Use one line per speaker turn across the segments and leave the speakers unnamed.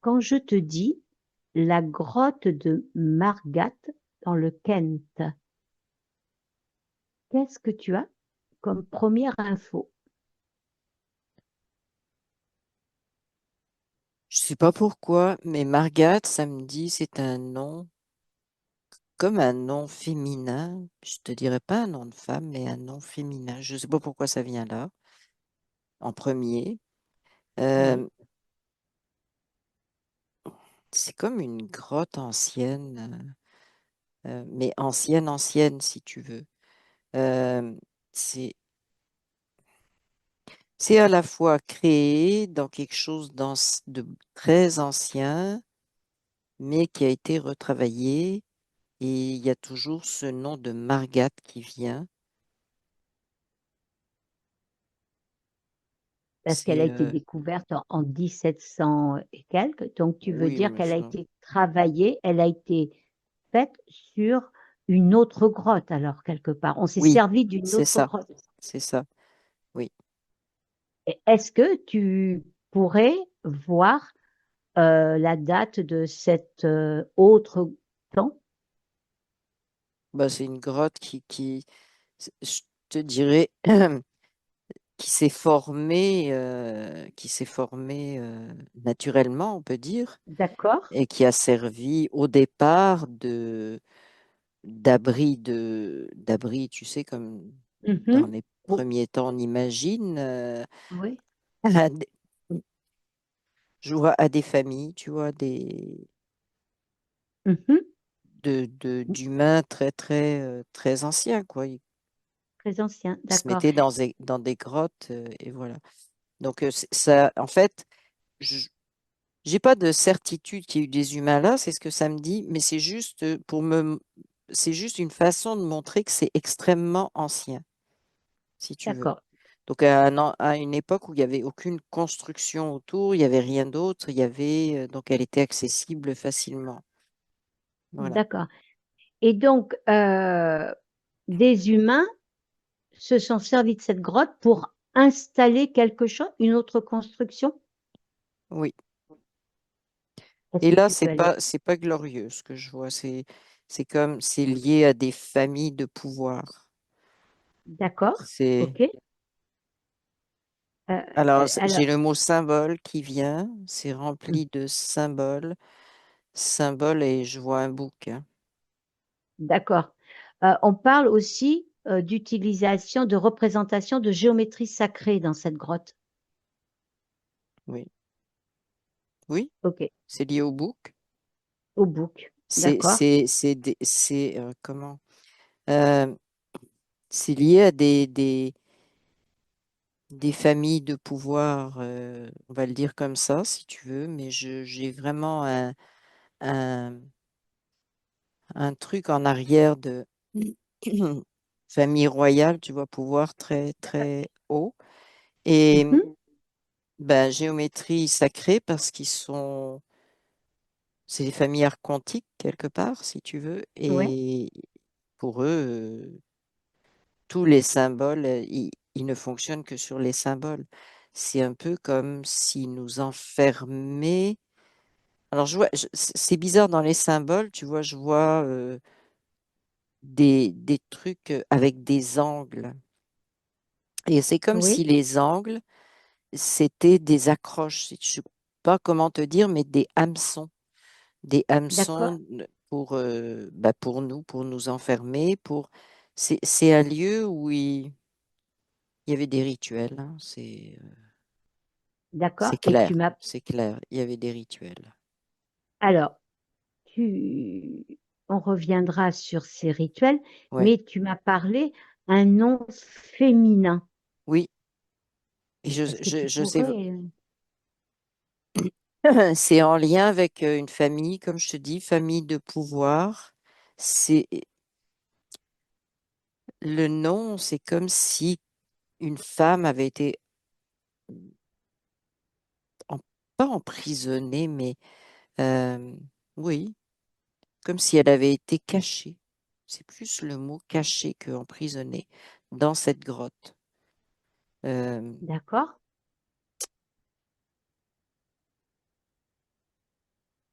Quand je te dis la grotte de Margat dans le Kent, qu'est-ce que tu as comme première info?
Je sais pas pourquoi, mais Margat, ça me dit, c'est un nom, comme un nom féminin. Je te dirais pas un nom de femme, mais un nom féminin. Je sais pas pourquoi ça vient là, en premier.
Oui,
Euh, c'est comme une grotte ancienne, mais ancienne, ancienne, si tu veux. Euh, c'est, c'est à la fois créé dans quelque chose de très ancien, mais qui a été retravaillé. Et il y a toujours ce nom de Margat qui vient.
parce qu'elle a
C'est
été découverte en 1700 et quelques. Donc, tu veux
oui,
dire
mais
qu'elle a été travaillée, elle a été faite sur une autre grotte, alors, quelque part. On s'est
oui,
servi d'une
c'est
autre
ça,
grotte.
c'est ça. Oui.
Est-ce que tu pourrais voir la date de cette autre temps?
Bah, c'est une grotte je te dirais, qui s'est formée naturellement, on peut dire,
D'accord?
et qui a servi au départ d'abri, tu sais, comme dans
Mhm.
les
Oh,
premiers temps, on imagine,
oui.
à des- je vois à des familles, tu vois,
Mhm.
d'humains très, très, très anciens, quoi.
Très ancien,
Ils se
d'accord.
mettaient dans des grottes, et voilà. Donc, ça, en fait, je j'ai pas de certitude qu'il y ait eu des humains là, c'est ce que ça me dit, mais c'est juste c'est juste une façon de montrer que c'est extrêmement ancien, si tu veux.
D'accord,
Donc, à une époque où il n'y avait aucune construction autour, il n'y avait rien d'autre, donc elle était accessible facilement. Voilà.
d'accord. Et donc, des humains se sont servis de cette grotte pour installer quelque chose, une autre construction?
Oui.
Est-ce
Et
que
là,
tu peux aller?
c'est pas glorieux ce que je vois. C'est lié à des familles de pouvoir.
D'accord,
C'est,
ok. Euh,
alors,
alors,
j'ai le mot symbole qui vient. C'est rempli de symboles. Symbole et je vois un bouc, hein.
d'accord. On parle aussi d'utilisation, de représentation de géométrie sacrée dans cette grotte.
Oui. Oui,
Ok,
c'est lié au bouc.
au bouc. D'accord,
Comment? Euh, c'est lié à des familles de pouvoir, on va le dire comme ça, si tu veux, mais j'ai vraiment un, un truc en arrière de famille royale, tu vois, pouvoir très, très haut. Et
mhm,
ben, géométrie sacrée parce c'est des familles archontiques quelque part, si tu veux.
ouais,
Et pour eux, tous les symboles, ils ne fonctionnent que sur les symboles. C'est un peu comme s'ils nous enfermaient. Alors, c'est bizarre dans les symboles, tu vois, je vois des trucs avec des angles. Et c'est comme si
oui,
les angles, c'était des accroches. Je ne sais pas comment te dire, mais des hameçons. Des
d'accord,
hameçons pour nous, pour nous enfermer. C'est un lieu où il y avait des rituels, hein.
d'accord. Et tu m'as,
C'est clair. Il y avait des rituels.
alors, on reviendra sur ces rituels,
Ouais.
mais tu m'as parlé un nom féminin.
Oui. Et
Est-ce que tu
je sais,
pourrais,
c'est en lien avec une famille, comme je te dis, famille de pouvoir. C'est le nom, c'est comme si une femme avait été en- pas emprisonnée, mais euh, oui, comme si elle avait été cachée. C'est plus le mot caché que emprisonnée dans cette grotte. Euh,
d'accord?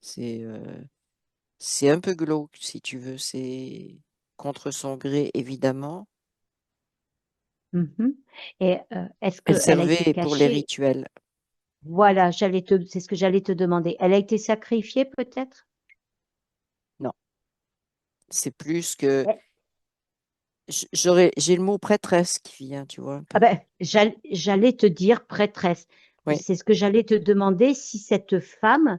C'est c'est un peu glauque, si tu veux. C'est contre son gré, évidemment.
Mhm. Et est-ce
Elle
qu'elle a été
servait pour les
cachée?
rituels.
Voilà, c'est ce que j'allais te demander. Elle a été sacrifiée peut-être?
Non, c'est plus que
Eh,
j'ai le mot prêtresse qui vient, tu vois un
Ah
peu.
ben, j'allais te dire prêtresse.
Oui,
C'est ce que j'allais te demander si cette femme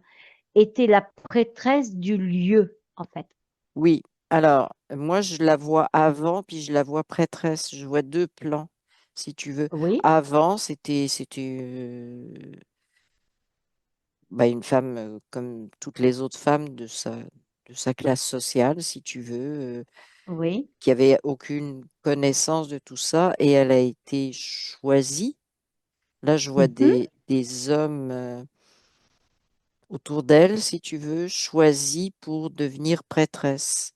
était la prêtresse du lieu, en fait.
oui. Alors, moi, je la vois avant, puis je la vois prêtresse. Je vois deux plans, si tu veux.
Oui.
Avant, c'était bah, une femme comme toutes les autres femmes de sa classe sociale, si tu veux,
Oui.
qui avait aucune connaissance de tout ça, et elle a été choisie. Là, je vois
Mhm.
des hommes autour d'elle, si tu veux, choisis pour devenir prêtresse.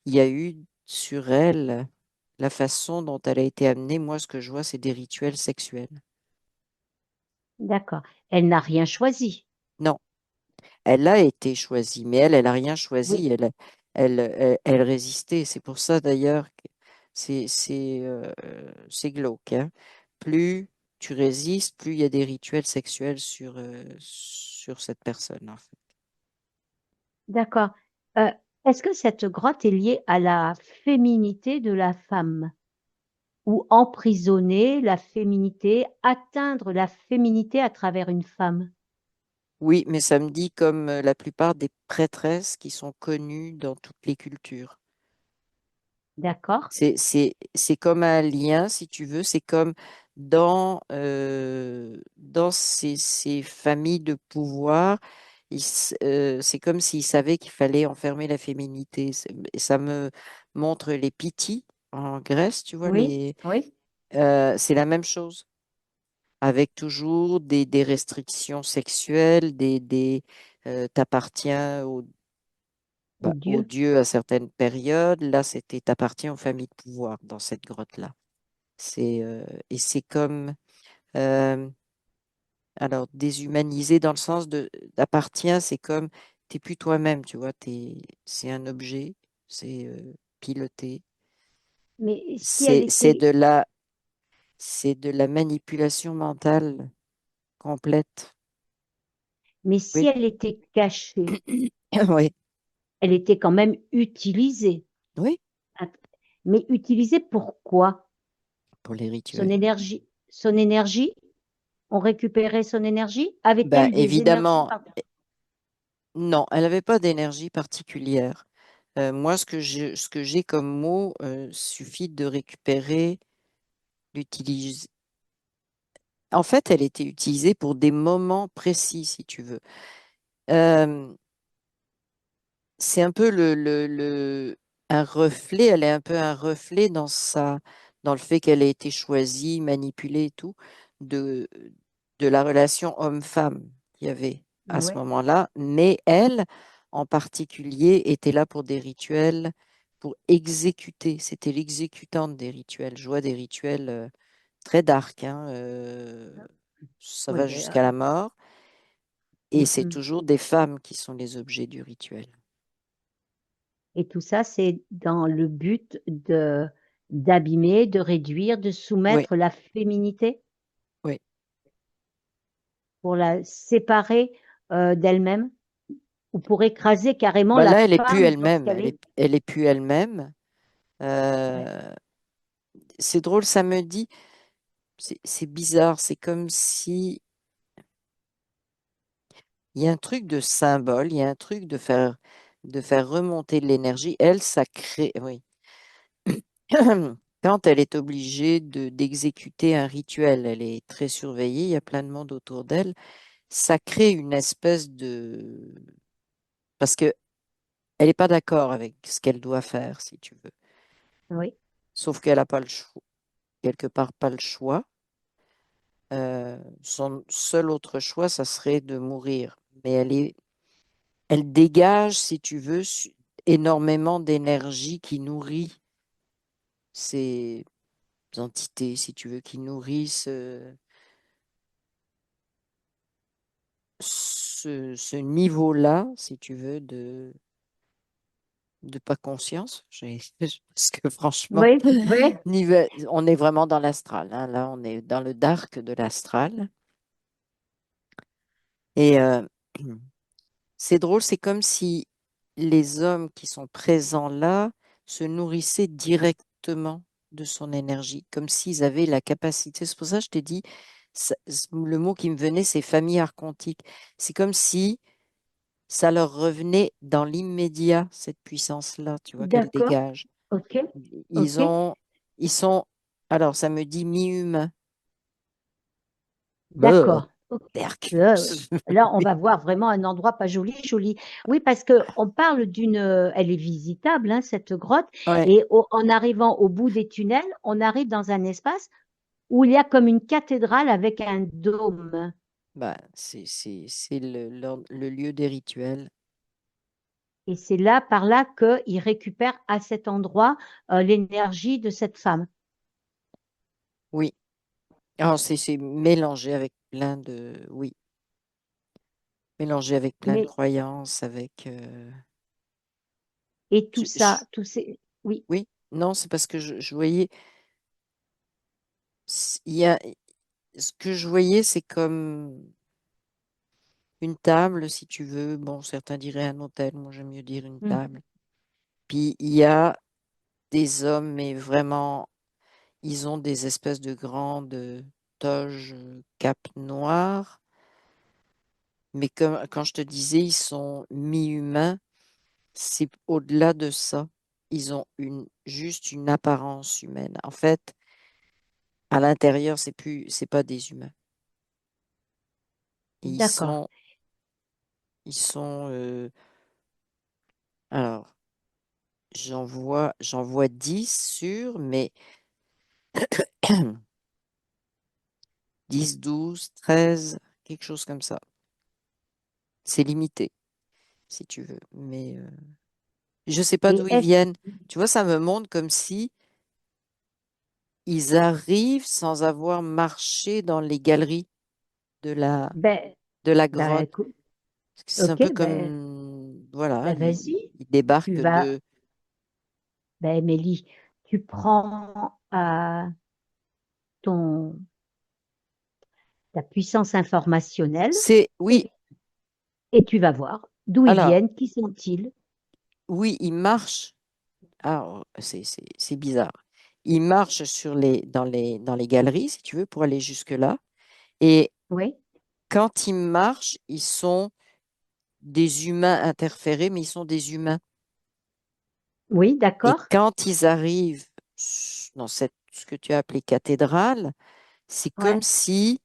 Il y a eu sur elle la façon dont elle a été amenée. Moi, ce que je vois, c'est des rituels sexuels.
D'accord. Elle n'a rien choisi.
Non, elle a été choisie, mais elle n'a rien
Oui.
choisi. Elle résistait. C'est pour ça, d'ailleurs, que c'est glauque, hein. Plus tu résistes, plus il y a des rituels sexuels sur cette personne, en fait.
D'accord. Euh, Est-ce que cette grotte est liée à la féminité de la femme? Ou emprisonner la féminité, atteindre la féminité à travers une femme?
Oui, mais ça me dit comme la plupart des prêtresses qui sont connues dans toutes les cultures.
D'accord?
C'est comme un lien, si tu veux, c'est comme dans ces familles de pouvoir, c'est comme s'ils savaient qu'il fallait enfermer la féminité. Ça me montre les Pythie en Grèce, tu vois,
Oui, oui,
c'est la même chose, avec toujours des restrictions sexuelles, t'appartiens
au
aux
Dieu.
dieux à certaines périodes. Là, c'était t'appartiens aux familles de pouvoir dans cette grotte-là. Et c'est comme, euh, alors, déshumanisé dans le sens de, d'appartient, c'est comme, t'es plus toi-même, tu vois, c'est un objet, c'est piloté.
Mais si elle
C'est, c'est
était,
de la, c'est de la manipulation mentale complète.
mais si
Oui,
elle était cachée,
oui,
elle était quand même utilisée.
oui,
Att- Mais utilisée pourquoi?
pour les
Son
rituels.
énergie, son énergie, on récupérait son énergie?
Ben,
Avait-elle des énergies
évidemment,
par-
non, elle n'avait pas d'énergie particulière. Moi, ce que j'ai comme mot, suffit de récupérer, l'utiliser. En fait, elle était utilisée pour des moments précis, si tu veux. Euh, c'est un peu un reflet, elle est un peu un reflet dans le fait qu'elle a été choisie, manipulée et tout, de, de la relation homme-femme qu'il y avait à ce
Ouais,
moment-là. Mais elle, en particulier, était là pour des rituels, pour exécuter. C'était l'exécutante des rituels. Je vois des rituels très dark, hein, ça
oui,
va jusqu'à la mort. Et c'est
mhm.
toujours des femmes qui sont les objets du rituel.
Et tout ça, c'est dans le but de d'abîmer, de réduire, de
Oui,
soumettre la féminité
oui.
pour la séparer d'elle-même ou pour écraser carrément
Bah
la
là, elle est plus
femme dans ce
elle-même.
qu'elle est.
Elle est plus elle-même.
Ouais.
Euh, c'est drôle, ça me dit, c'est bizarre. C'est comme si il y a un truc de symbole, il y a un truc de faire remonter de l'énergie. Elle, ça crée, oui. Quand elle est obligée d'exécuter un rituel, elle est très surveillée, il y a plein de monde autour d'elle. Ça crée une espèce de... Parce que elle n'est pas d'accord avec ce qu'elle doit faire, si tu veux.
Oui,
Sauf qu'elle n'a pas le choix, quelque part pas le choix. Son seul autre choix, ça serait de mourir. Mais elle dégage, si tu veux, énormément d'énergie qui nourrit ces entités, si tu veux, qui nourrissent ce niveau-là, si tu veux, de pas conscience. Parce que franchement,
Oui, oui,
on est vraiment dans l'astral, hein. Là, on est dans le dark de l'astral. Et c'est drôle, c'est comme si les hommes qui sont présents là se nourrissaient directement de son énergie, comme s'ils avaient la capacité. C'est pour ça que je t'ai dit, le mot qui me venait, c'est famille archontique. C'est comme si ça leur revenait dans l'immédiat, cette puissance-là, tu vois, qu'elle
d'accord.
dégage.
OK,
Ils
OK.
ont, ils sont, alors ça me dit mi-humain. Beuh,
D'accord. Ok.
terque.
Là, on va voir vraiment un endroit pas joli, joli. Oui, parce que on parle d'une, elle est visitable, hein, cette grotte,
Ouais,
et en arrivant au bout des tunnels, on arrive dans un espace où il y a comme une cathédrale avec un dôme.
bah, c'est le lieu des rituels.
Et c'est là, par là, qu'il récupère à cet endroit l'énergie de cette femme.
Oui. Alors, c'est mélangé avec oui, mélangé avec plein de
Mais
croyances, avec,
et tout
je-
ça,
je-
tous ces, oui,
oui, non, c'est parce que je voyais, il y a, ce que je voyais, c'est comme une table, si tu veux. Bon, certains diraient un hôtel, moi j'aime mieux dire une
mhm,
table. Puis il y a des hommes, mais vraiment, ils ont des espèces de grandes toges, capes noires. Mais comme, quand je te disais, ils sont mi-humains, c'est au-delà de ça. Ils ont juste une apparence humaine. En fait, à l'intérieur, c'est pas des humains. Et
d'accord.
ils sont, alors, j'en vois 10 sur, mais 10, 12, 13, quelque chose comme ça. C'est limité, si tu veux. Mais je sais pas
Et
d'où ils
est-ce,
viennent. Tu vois, ça me montre comme si ils arrivent sans avoir marché dans les galeries de la,
ben,
de la
ben,
grotte.
écoute,
Parce que c'est un
ok,
peu
ben,
comme, voilà,
ben vas-y,
ils
tu
débarquent
vas,
de...
ben Mélie, tu prends ton, ta puissance informationnelle
Oui,
et, et tu vas voir d'où ils
alors,
viennent, qui sont-ils.
oui, ils marchent. Alors, c'est bizarre. Ils marchent dans les galeries, si tu veux, pour aller jusque-là. Et
Oui,
quand ils marchent, ils sont des humains interférés, mais ils sont des humains.
oui,
Et
d'accord.
quand ils arrivent dans ce que tu as appelé cathédrale, c'est comme
Ouais.
si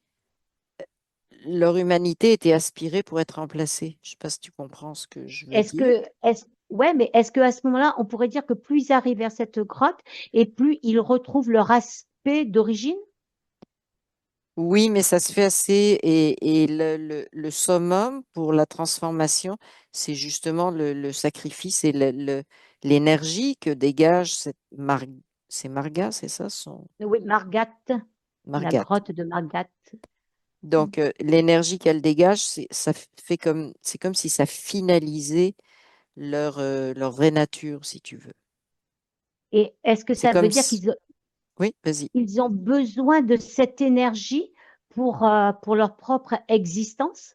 leur humanité était aspirée pour être remplacée. Je ne sais pas si tu comprends ce que je veux dire.
Ouais, mais est-ce que à ce moment-là, on pourrait dire que plus ils arrivent vers cette grotte et plus ils retrouvent leur aspect d'origine?
Oui, mais ça se fait assez. Et le summum pour la transformation, c'est justement le sacrifice et l'énergie que dégage c'est Marga, c'est ça, son
Oui, Margat, la
Margat.
grotte de Margat.
Donc, l'énergie qu'elle dégage, c'est comme si ça finalisait leur vraie nature, si tu veux.
Et est-ce que
C'est
ça veut
comme
dire
si... Oui, vas-y.
ils ont besoin de cette énergie pour leur propre existence?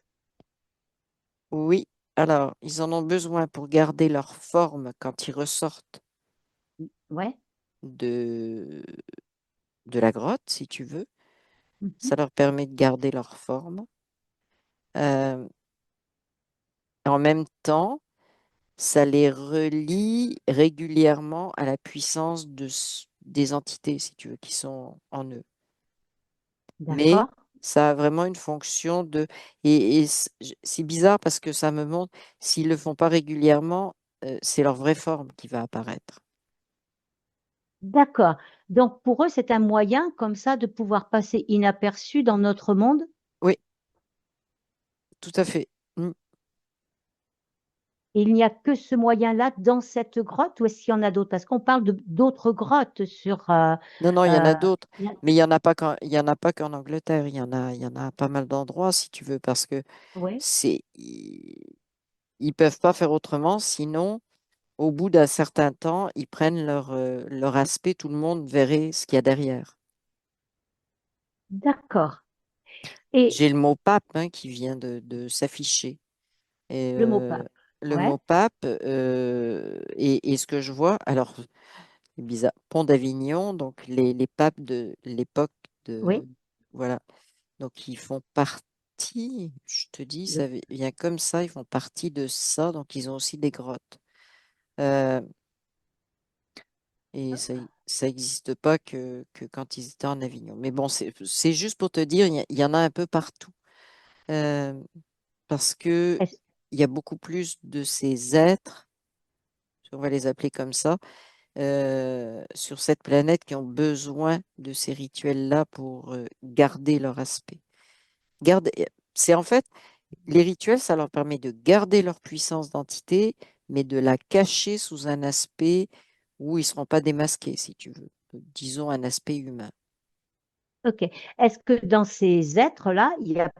Oui. Alors, ils en ont besoin pour garder leur forme quand ils ressortent
Ouais.
de, de la grotte, si tu veux.
Mhm.
Ça leur permet de garder leur forme. Euh, En même temps, ça les relie régulièrement à la puissance des entités, si tu veux, qui sont en eux. Mais
D'accord.
ça a vraiment une fonction de... Et c'est bizarre parce que ça me montre, s'ils le font pas régulièrement, c'est leur vraie forme qui va apparaître.
D'accord. Donc, pour eux, c'est un moyen comme ça de pouvoir passer inaperçu dans notre monde.
Oui, tout à fait. Mm.
il n'y a que ce moyen-là dans cette grotte ou est-ce qu'il y en a d'autres? Parce qu'on parle d'autres grottes sur...
Non, non, il y en
euh,
a d'autres,
il y a-
mais il y en a pas qu'en Angleterre. Il y en a à pas mal d'endroits, si tu veux, parce que
oui,
ils peuvent pas faire autrement, sinon, au bout d'un certain temps, ils prennent leur aspect, tout le monde verrait ce qu'il y a derrière.
d'accord. Et
J'ai le mot pape hein, qui vient de s'afficher. Et,
le mot pape.
le
Ouais,
mot pape, et ce que je vois, alors, c'est bizarre, Pont d'Avignon, donc les papes de l'époque de.
oui.
Voilà. Donc, ils font partie, je te dis,
le-
ça vient comme ça, ils font partie de ça, donc ils ont aussi des grottes. Euh, et ça n'existe pas que quand ils étaient en Avignon. Mais bon, c'est juste pour te dire, il y en a un peu partout. Euh, Parce que
est-ce-
il y a beaucoup plus de ces êtres, on va les appeler comme ça, sur cette planète qui ont besoin de ces rituels-là pour garder leur aspect. Garde, c'est en fait, les rituels, ça leur permet de garder leur puissance d'entité, mais de la cacher sous un aspect où ils ne seront pas démasqués, si tu veux. Disons un aspect humain.
ok. Est-ce que dans ces êtres-là, il y a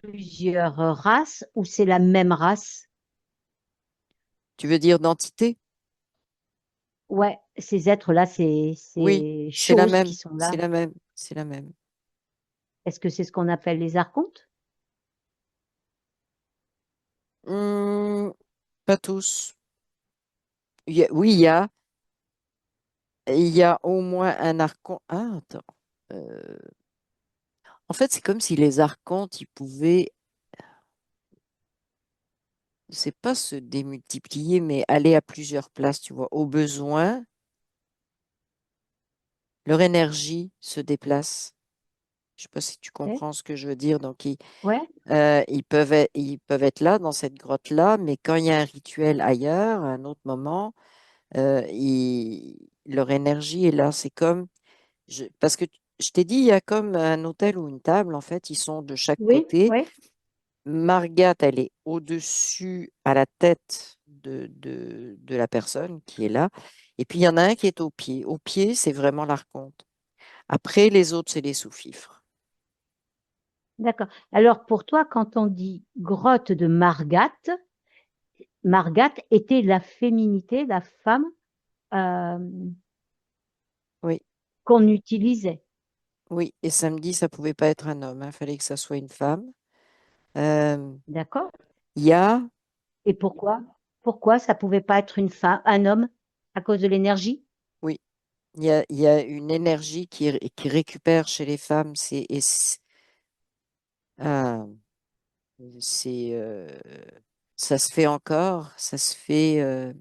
plusieurs races ou c'est la même race?
Tu veux dire d'entité?
Ouais, ces êtres-là,
Oui,
ces
c'est la
choses qui
même,
sont
c'est
là,
la même, c'est la même.
est-ce que c'est ce qu'on appelle les archontes?
Hmm, pas tous. Oui, il y a au moins un archon. Ah, attends. Euh, En fait, c'est comme si les archontes, ils pouvaient, je sais pas se démultiplier, mais aller à plusieurs places, tu vois. Au besoin, leur énergie se déplace. Je sais pas si tu
Ok.
comprends ce que je veux dire. Donc,
Ouais,
ils peuvent être là, dans cette grotte-là, mais quand il y a un rituel ailleurs, à un autre moment, leur énergie est là. C'est comme, parce que je t'ai dit, il y a comme un hôtel ou une table, en fait, ils sont de chaque
oui,
côté.
oui.
Margat, elle est au-dessus, à la tête de la personne qui est là. Et puis, il y en a un qui est au pied. Au pied, c'est vraiment l'archonte. Après, les autres, c'est les sous-fifres.
D'accord. Alors pour toi, quand on dit grotte de Margat, Margat était la féminité, la femme euh,
Oui,
qu'on utilisait.
oui. Et samedi, ça pouvait pas être un homme. Il fallait que ça soit une femme. Euh,
D'accord?
Il y a,
Et pourquoi? Pourquoi ça pouvait pas être une femme, un homme à cause de l'énergie?
oui, il y a une énergie qui récupère chez les femmes. Ah, c'est, ça se fait encore. Ça se fait. Euh,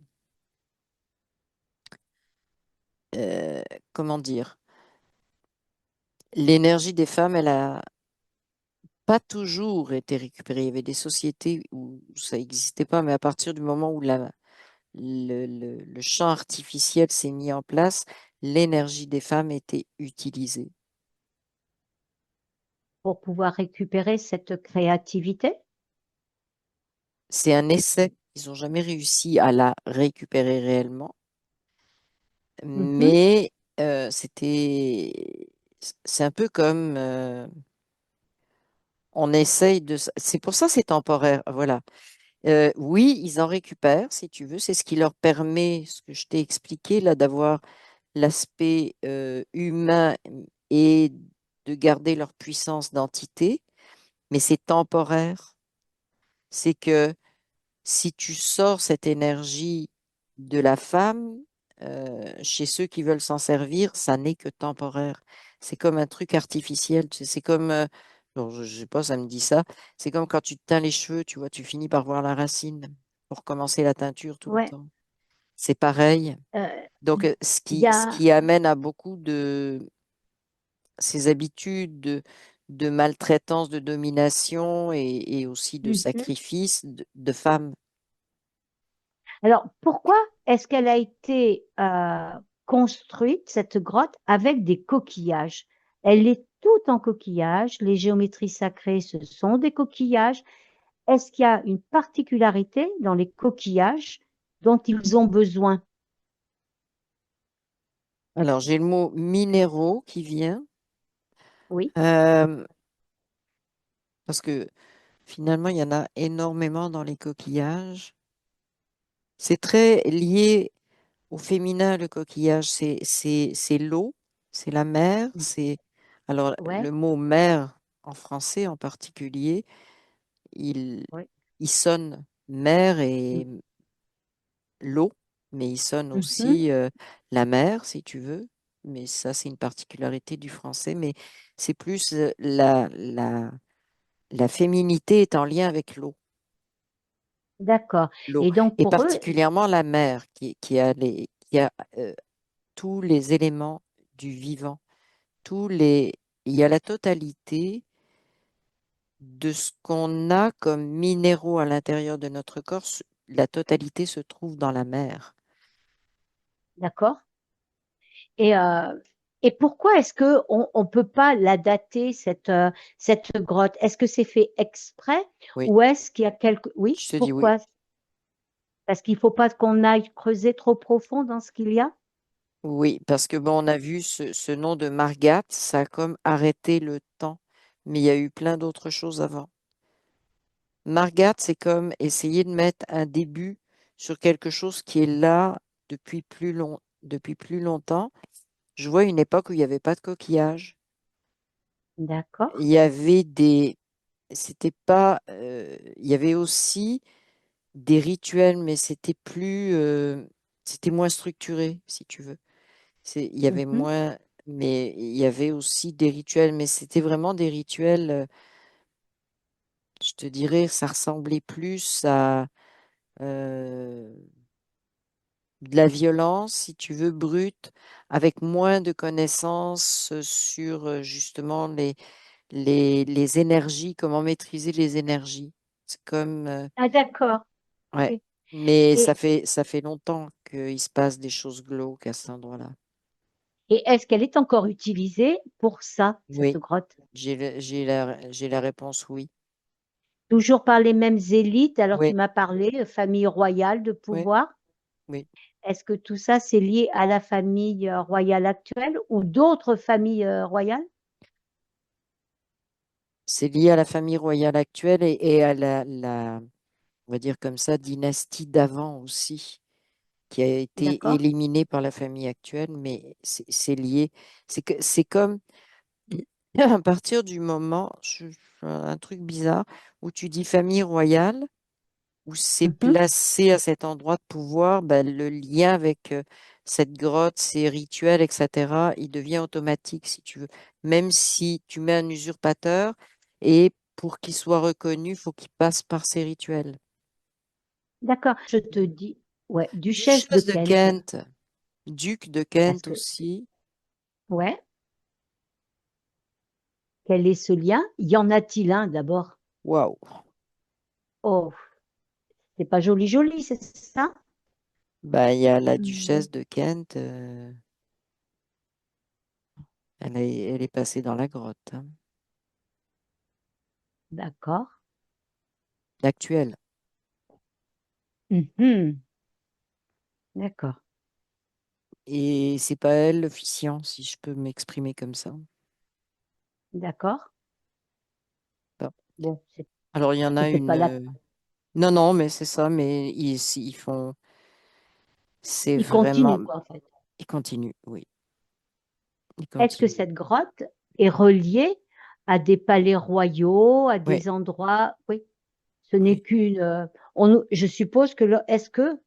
Comment dire? L'énergie des femmes, elle a pas toujours été récupérée. Il y avait des sociétés où ça n'existait pas, mais à partir du moment où le champ artificiel s'est mis en place, l'énergie des femmes était utilisée.
Pour pouvoir récupérer cette créativité?
C'est un essai. Ils n'ont jamais réussi à la récupérer réellement,
Mhm.
mais c'est un peu comme on essaye de. C'est pour ça que c'est temporaire. Voilà. Oui, ils en récupèrent, si tu veux. C'est ce qui leur permet, ce que je t'ai expliqué là, d'avoir l'aspect humain et de garder leur puissance d'entité, mais c'est temporaire. C'est que si tu sors cette énergie de la femme, chez ceux qui veulent s'en servir, ça n'est que temporaire. C'est comme un truc artificiel. Tu sais, c'est comme, bon, je sais pas, ça me dit ça. C'est comme quand tu te teins les cheveux, tu vois, tu finis par voir la racine pour commencer la teinture tout le
Ouais.
temps. C'est pareil.
Euh,
Donc,
Il y
ce
a,
qui amène à beaucoup de ces habitudes de maltraitance, de domination et aussi de
Mhm.
sacrifice de femmes.
Alors, pourquoi est-ce qu'elle a été construite, cette grotte, avec des coquillages? Elle est toute en coquillages. Les géométries sacrées, ce sont des coquillages. est-ce qu'il y a une particularité dans les coquillages dont ils ont besoin?
Alors, j'ai le mot minéraux qui vient,
Oui,
euh, parce que finalement, il y en a énormément dans les coquillages. C'est très lié au féminin, le coquillage. C'est l'eau, c'est la mer. Alors,
ouais,
le mot mer en français en particulier, il,
ouais.
il sonne mer et l'eau, mais il sonne
Mhm.
aussi la mer, si tu veux. Mais ça, c'est une particularité du français. Mais c'est plus la féminité est en lien avec l'eau.
D'accord.
L'eau.
Et donc
Et
pour eux,
particulièrement la mer qui a tous les éléments du vivant. Tous les, il y a la totalité de ce qu'on a comme minéraux à l'intérieur de notre corps. La totalité se trouve dans la mer.
d'accord. Et, et pourquoi est-ce que on peut pas la dater, cette grotte? Est-ce que c'est fait exprès
Oui,
ou est-ce qu'il y a quelque... Oui,
je te dis oui.
pourquoi? Parce qu'il faut pas qu'on aille creuser trop profond dans ce qu'il y a?
Oui, parce que bon, on a vu ce nom de Margat, ça a comme arrêté le temps, mais il y a eu plein d'autres choses avant. Margat, c'est comme essayer de mettre un début sur quelque chose qui est là depuis plus longtemps. Je vois une époque où il n'y avait pas de coquillage.
D'accord.
Il y avait c'était pas, il y avait aussi des rituels, mais c'était moins structuré, si tu veux. Il y avait
Mhm.
moins, mais il y avait aussi des rituels, mais c'était vraiment des rituels, je te dirais, ça ressemblait plus à euh, de la violence, si tu veux, brute, avec moins de connaissances sur justement les énergies, comment maîtriser les énergies. C'est comme,
Ah, d'accord.
ouais,
Ok.
mais
Et,
ça fait longtemps qu'il se passe des choses glauques à cet endroit-là.
et est-ce qu'elle est encore utilisée pour ça, cette
Oui,
grotte?
j'ai la réponse oui.
Toujours par les mêmes élites? Alors tu
Oui,
m'as parlé, famille royale de
oui,
pouvoir.
oui.
Est-ce que tout ça, c'est lié à la famille royale actuelle ou d'autres familles royales?
C'est lié à la famille royale actuelle et à on va dire comme ça, dynastie d'avant aussi, qui a été
D'accord?
éliminée par la famille actuelle, mais c'est lié. C'est comme à partir du moment, un truc bizarre, où tu dis famille royale, où c'est
Mhm.
placé à cet endroit de pouvoir, ben, le lien avec cette grotte, ses rituels, etc., il devient automatique, si tu veux. Même si tu mets un usurpateur, et pour qu'il soit reconnu, il faut qu'il passe par ces rituels.
D'accord. Je te dis, ouais, duchesse de
Duchesse de
Kent.
Kent, duc de
Parce
Kent
que,
aussi.
ouais, quel est ce lien? Y en a-t-il un d'abord?
Waouh!
Oh, c'est pas joli, joli, c'est ça?
Bah, il y a la
Hmm.
duchesse de Kent, elle est passée dans la grotte, hein,
D'accord.
l'actuelle.
Mhm. D'accord.
Et c'est pas elle l'officiant, si je peux m'exprimer comme ça.
D'accord.
Bon.
Bon,
Alors, il y en
c'est
a
peut-être
une.
pas là.
Non, non, mais c'est ça, mais ils font. C'est
Il
vraiment.
continue, quoi, en fait.
Ils continuent, oui. Ils
Est-ce que
continuent.
cette grotte est reliée à des palais royaux, à
Oui,
des endroits? Oui, ce n'est
oui.
qu'une. Je suppose que est-ce que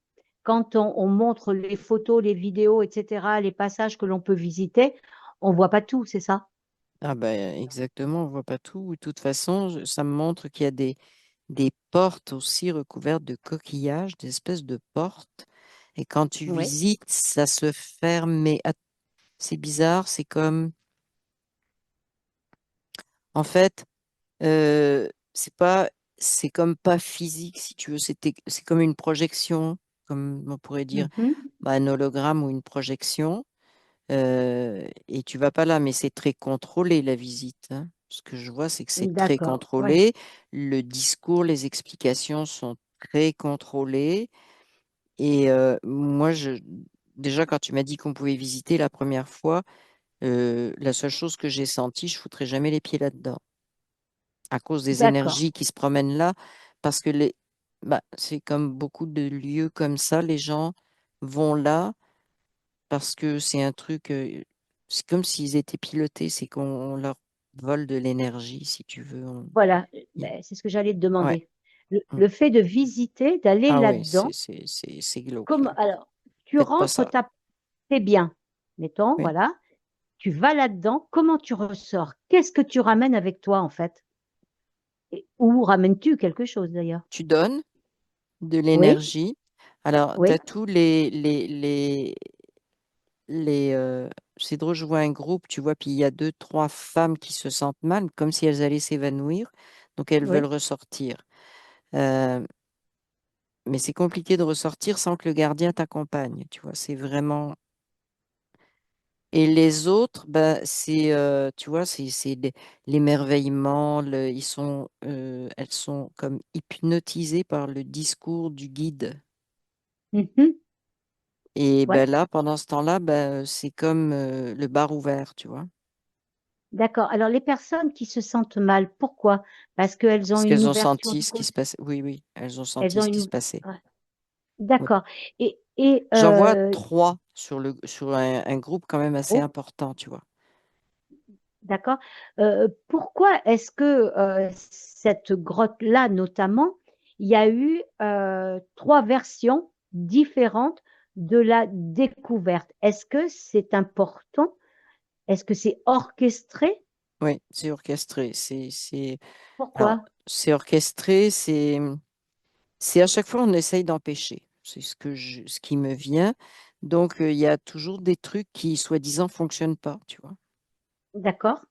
quand on montre les photos, les vidéos, etc., les passages que l'on peut visiter, on voit pas tout, c'est ça?
Ah ben exactement, on voit pas tout. De toute façon, ça me montre qu'il y a des portes aussi recouvertes de coquillages, des espèces de portes. Et quand tu
Oui.
visites, ça se ferme. Mais c'est bizarre, en fait, c'est pas, c'est comme pas physique, si tu veux. C'est comme une projection, comme on pourrait dire,
Mhm.
bah, un hologramme ou une projection. Et tu vas pas là, mais c'est très contrôlé la visite, hein. Ce que je vois, c'est que c'est très
D'accord, ouais,
contrôlé. Le discours, les explications sont très contrôlées. Et moi, déjà, quand tu m'as dit qu'on pouvait visiter la première fois, la seule chose que j'ai sentie, je foutrais jamais les pieds là-dedans, à cause des
d'accord.
énergies qui se promènent là, parce que bah, c'est comme beaucoup de lieux comme ça, les gens vont là parce que c'est un truc, c'est comme s'ils étaient pilotés, c'est qu'on leur vole de l'énergie, si tu veux.
Voilà,
Il-
ben, c'est ce que j'allais te
ouais.
demander.
Mm.
Le fait de visiter, d'aller
Ah ouais,
là-dedans,
c'est glauque, là.
comme alors, tu
Faites pas
rentres,
ça.
t'es bien, mettons,
Oui.
voilà, tu vas là-dedans, comment tu ressors? Qu'est-ce que tu ramènes avec toi en fait? Ou ramènes-tu quelque chose d'ailleurs?
Tu donnes de
Oui,
l'énergie. Alors, tu as
oui,
tous les c'est drôle, je vois un groupe, tu vois, puis il y a deux, trois femmes qui se sentent mal, comme si elles allaient s'évanouir. Donc, elles veulent
oui.
ressortir. Euh, mais c'est compliqué de ressortir sans que le gardien t'accompagne, tu vois. C'est vraiment. Et les autres, bah, tu vois, c'est l'émerveillement. Elles sont comme hypnotisées par le discours du guide.
Mhm.
Et
Ouais,
ben là, pendant ce temps-là, ben, c'est comme le bar ouvert, tu vois.
d'accord. Alors les personnes qui se sentent mal, pourquoi? Parce qu'elles ont
Parce
une
qu'elles ont
ouverture
senti
du
ce qui se
côté.
passait. Oui, oui, elles ont
Elles
senti
ont
ce qui
une.
se passait.
Ouais,
Oui.
d'accord. Et
J'en vois trois sur un groupe quand même assez
oh,
important, tu vois.
d'accord. Pourquoi est-ce que cette grotte-là, notamment, il y a eu trois versions différentes de la découverte? Est-ce que c'est important? Est-ce que c'est orchestré?
Oui, c'est orchestré. Alors,
Pourquoi?
c'est orchestré, c'est à chaque fois on essaye d'empêcher. C'est ce qui me vient. Donc, il y a toujours des trucs qui, soi-disant, fonctionnent pas, tu vois.
D'accord.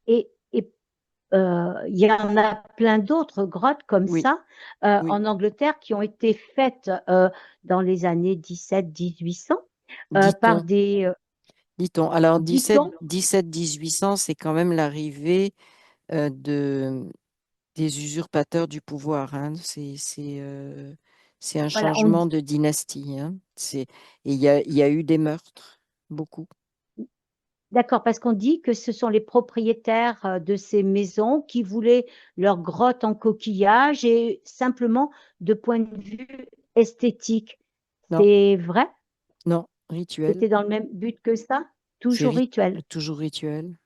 Et il y en a plein d'autres grottes comme
Oui,
ça
oui.
en Angleterre qui ont été faites dans les années 1700-1800 par
Dit-on.
des,
Dit-on. Alors,
dit-on,
17-1800, c'est quand même l'arrivée de, des usurpateurs du pouvoir, hein. C'est un
voilà,
changement de dynastie, hein. Et il y a eu des meurtres, beaucoup.
d'accord, parce qu'on dit que ce sont les propriétaires de ces maisons qui voulaient leur grotte en coquillage et simplement de point de vue esthétique.
Non,
C'est vrai?
non, rituel.
C'était dans le même but que ça?
C'est
Toujours rituel.
toujours rituel.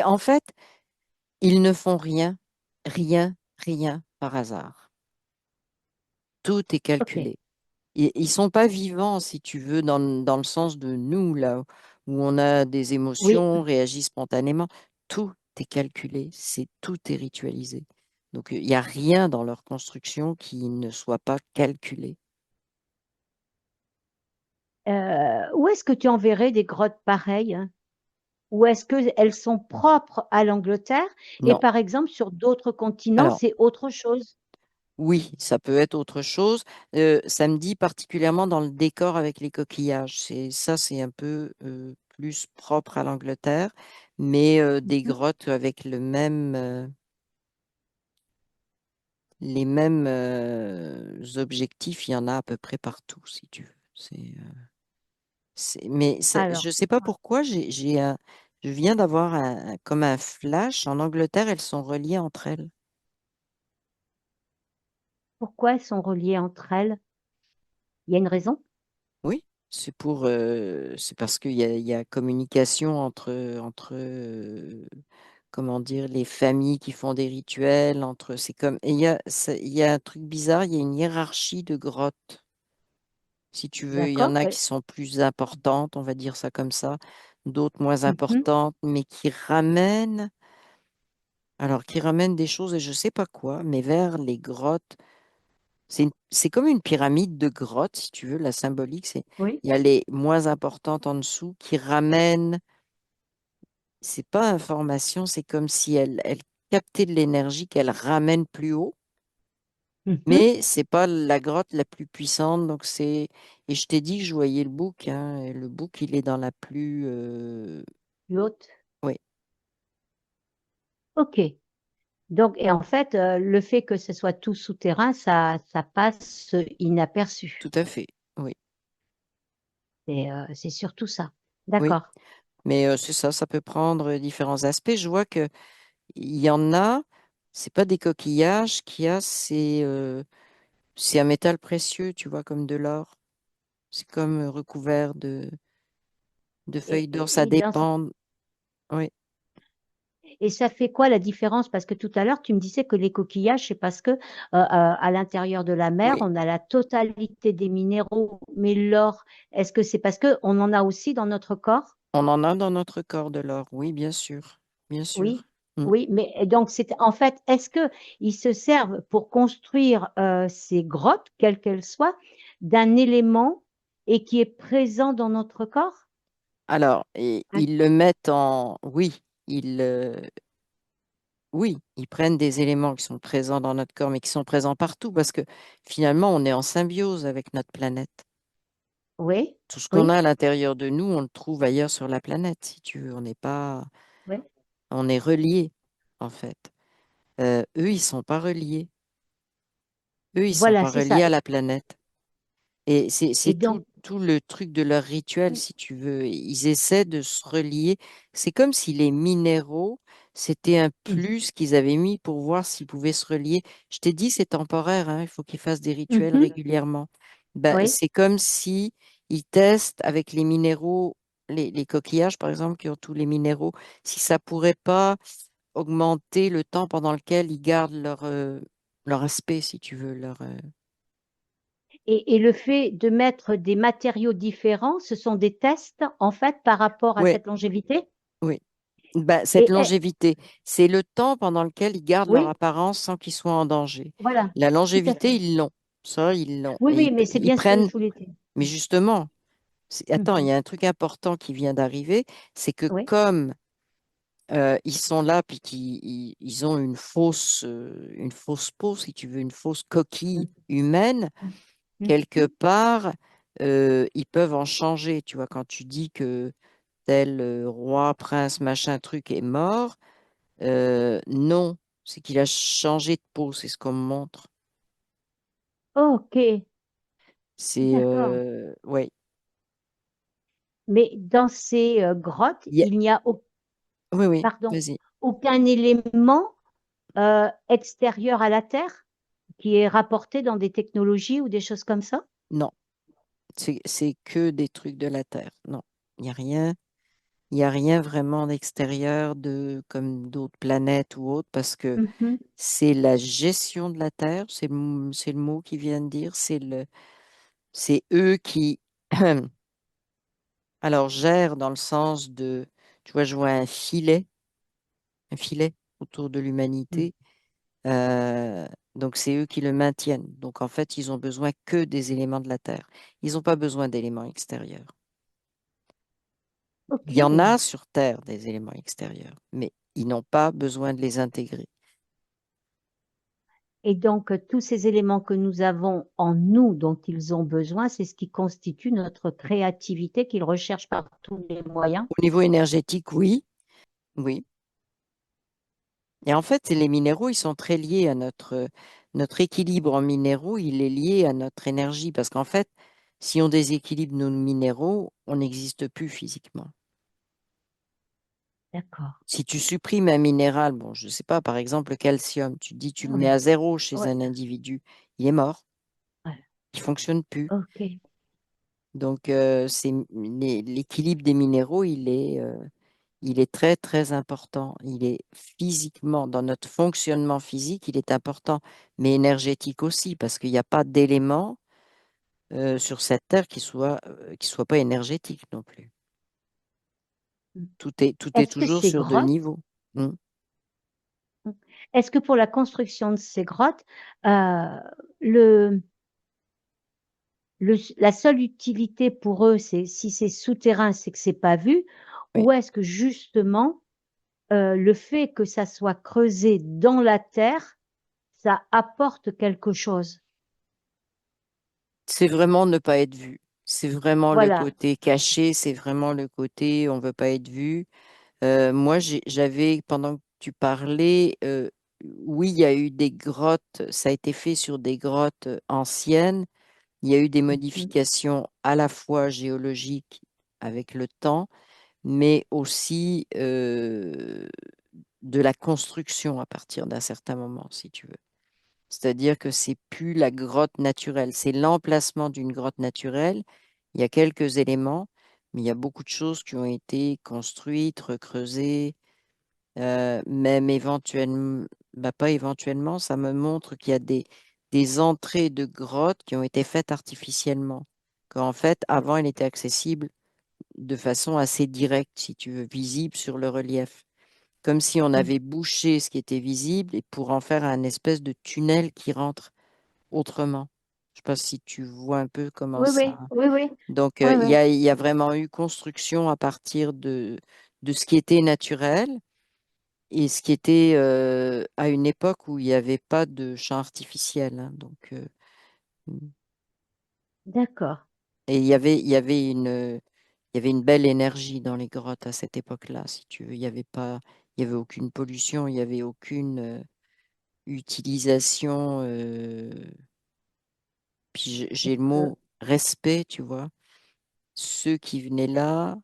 En fait, ils ne font rien, rien, rien par hasard. Tout est
OK.
calculé. Ils sont pas vivants, si tu veux, dans le sens de nous, là, où on a des
Oui.
émotions, on réagit spontanément. Tout est calculé, tout est ritualisé. Donc, il n'y a rien dans leur construction qui ne soit pas calculé.
Où est-ce que tu enverrais des grottes pareilles, hein? Ou est-ce qu'elles sont propres à l'Angleterre et
Non.
par exemple sur d'autres continents,
Alors,
c'est autre chose?
oui, ça peut être autre chose. Ça me dit particulièrement dans le décor avec les coquillages. C'est un peu plus propre à l'Angleterre, mais des
Mhm.
grottes avec les mêmes objectifs, il y en a à peu près partout, si tu veux. Mais je
Alors,
ne sais pas pourquoi, je viens d'avoir comme un flash. En Angleterre, elles sont reliées entre elles.
pourquoi elles sont reliées entre elles? Il y a une raison?
Oui, c'est parce il y a communication comment dire, les familles qui font des rituels, et il y a un truc bizarre, il y a une hiérarchie de grottes. Si tu veux, il y en
D'accord?
a qui sont plus importantes, on va dire ça comme ça, d'autres moins
Mhm.
importantes, mais qui ramènent des choses, et je sais pas quoi, mais vers les grottes. C'est comme une pyramide de grottes, si tu veux, la symbolique,
Oui.
il y a les moins importantes en dessous qui ramènent, c'est pas information, c'est comme si elle captait de l'énergie qu'elle ramène plus haut,
Mhm.
mais c'est pas la grotte la plus puissante, et je t'ai dit que je voyais le bouc, hein, et le bouc, il est dans la plus,
Plus haute.
oui,
Ok. Donc, et en fait, le fait que ce soit tout souterrain, ça passe inaperçu.
Tout à fait. Oui,
C'est surtout ça.
oui.
D'accord.
Mais c'est ça, ça peut prendre différents aspects. Je vois que il y en a, c'est pas des coquillages qu'il y a, c'est un métal précieux, tu vois, comme de l'or. C'est comme recouvert de feuilles d'or. Ça
Et dans,
dépend. Oui,
et ça fait quoi la différence? Parce que tout à l'heure, tu me disais que les coquillages, c'est parce que à l'intérieur de la mer,
oui.
on a la totalité des minéraux, mais l'or, est-ce que c'est parce que on en a aussi dans notre corps?
On en a dans notre corps de l'or. Oui, bien sûr. Bien sûr.
Oui,
Mm.
oui, mais et donc c'est en fait, est-ce que ils se servent pour construire ces grottes, quelles qu'elles soient, d'un élément et qui est présent dans notre corps?
Alors,
Hein.
ils le mettent en. Oui, oui, ils prennent des éléments qui sont présents dans notre corps, mais qui sont présents partout, parce que finalement, on est en symbiose avec notre planète.
Oui,
Tout ce qu'on a
oui,
à l'intérieur de nous, on le trouve ailleurs sur la planète, si tu veux. On n'est pas,
oui.
on est reliés, en fait. Eux, ils sont pas reliés. Eux, ils sont
Voilà,
pas
c'est
reliés
ça.
à la planète. Et c'est
Et
tout,
donc,
tout le truc de leur rituel, si tu veux. Ils essaient de se relier. C'est comme si les minéraux, c'était un
mhm,
plus qu'ils avaient mis pour voir s'ils pouvaient se relier. Je t'ai dit, c'est temporaire, hein, il faut qu'ils fassent des rituels
mhm,
régulièrement. Ben,
oui,
c'est comme si ils testent avec les minéraux, les coquillages, par exemple, qui ont tous les minéraux, si ça pourrait pas augmenter le temps pendant lequel ils gardent leur aspect, si tu veux,
et le fait de mettre des matériaux différents, ce sont des tests en fait par rapport à
Ouais,
cette longévité.
oui. Bah, cette
Et
longévité, c'est le temps pendant lequel ils gardent leur
oui,
apparence sans qu'ils soient en danger.
voilà,
La
tout à
longévité,
fait.
ils l'ont. Ça, ils l'ont.
Oui,
Et
oui, mais c'est
ils
bien ce que
prennent.
je voulais dire.
Mais justement, attends, il
Mhm,
y a un truc important qui vient d'arriver, c'est que
oui,
comme ils sont là, puis ils ont une fausse peau, si tu veux, une fausse coquille
mhm,
humaine, quelque
mhm.
part, ils peuvent en changer. Tu vois, quand tu dis que tel roi, prince, machin, truc est mort. Non, c'est qu'il a changé de peau, c'est ce qu'on me montre.
Ok,
C'est,
d'accord.
ouais.
Mais dans ces grottes,
Il y a-
il n'y a
Oui, oui,
pardon,
vas-y.
aucun élément extérieur à la Terre qui est rapporté dans des technologies ou des choses comme ça?
Non, c'est que des trucs de la Terre. Non, il n'y a rien. Il y a rien vraiment d'extérieur comme d'autres planètes ou autres, parce que
Mhm.
c'est la gestion de la Terre, c'est le mot qu'ils viennent de dire, c'est eux qui, alors, gèrent dans le sens de, tu vois, je vois un filet autour de
Mm.
l'humanité. Euh, donc, c'est eux qui le maintiennent. Donc, en fait, ils ont besoin que des éléments de la Terre. Ils n'ont pas besoin d'éléments extérieurs.
Ok.
Il y en a sur Terre des éléments extérieurs, mais ils n'ont pas besoin de les intégrer.
Et donc, tous ces éléments que nous avons en nous, dont ils ont besoin, c'est ce qui constitue notre créativité qu'ils recherchent par tous les moyens.
Au niveau énergétique, oui, oui. Et en fait, les minéraux, ils sont très liés à notre équilibre en minéraux, il est lié à notre énergie, parce qu'en fait, si on déséquilibre nos minéraux, on n'existe plus physiquement.
D'accord.
Si tu supprimes un minéral, bon, je ne sais pas, par exemple le calcium, tu te dis tu le mets
Ouais,
à zéro chez
ouais,
un individu, il est mort,
ouais.
il fonctionne plus.
Ok.
Donc l'équilibre des minéraux, il est très très important. Il est physiquement, dans notre fonctionnement physique, il est important, mais énergétique aussi, parce qu'il n'y a pas d'élément sur cette terre qui soit pas énergétique non plus. Tout est
Est-ce que
toujours
ces
sur deux
grottes,
niveaux. Mm.
est-ce que pour la construction de ces grottes, euh, le, la seule utilité pour eux, c'est si c'est souterrain, c'est que c'est pas vu,
Oui.
ou est-ce que justement le fait que ça soit creusé dans la terre, ça apporte quelque chose?
C'est vraiment ne pas être vu. C'est vraiment le
Voilà.
côté caché, c'est vraiment le côté on veut pas être vu. Moi, j'avais, pendant tu parlais, oui, il y a eu des grottes, ça a été fait sur des grottes anciennes. Il y a eu des
Mhm.
modifications à la fois géologiques avec le temps, mais aussi de la construction à partir d'un certain moment, si tu veux. C'est-à-dire que c'est plus la grotte naturelle, c'est l'emplacement d'une grotte naturelle. Il y a quelques éléments, mais il y a beaucoup de choses qui ont été construites, recreusées, même éventuellement, bah pas éventuellement, ça me montre qu'il y a des entrées de grottes qui ont été faites artificiellement. Qu'en fait, avant, elle était accessible de façon assez directe, si tu veux, visible sur le relief. Comme si on
Oui,
avait bouché ce qui était visible et pour en faire un espèce de tunnel qui rentre autrement. Je ne sais pas si tu vois un peu comment
oui,
ça.
oui, oui, oui,
Donc,
oui, oui.
il y a vraiment eu construction à partir de ce qui était naturel et ce qui était à une époque où il n'y avait pas de champ artificiel, hein. Donc,
D'accord.
et il y avait une belle énergie dans les grottes à cette époque-là, si tu veux. Il y avait aucune pollution, il n'y avait aucune utilisation. Puis j'ai le
Euh,
mot respect, tu vois. Ceux qui venaient là,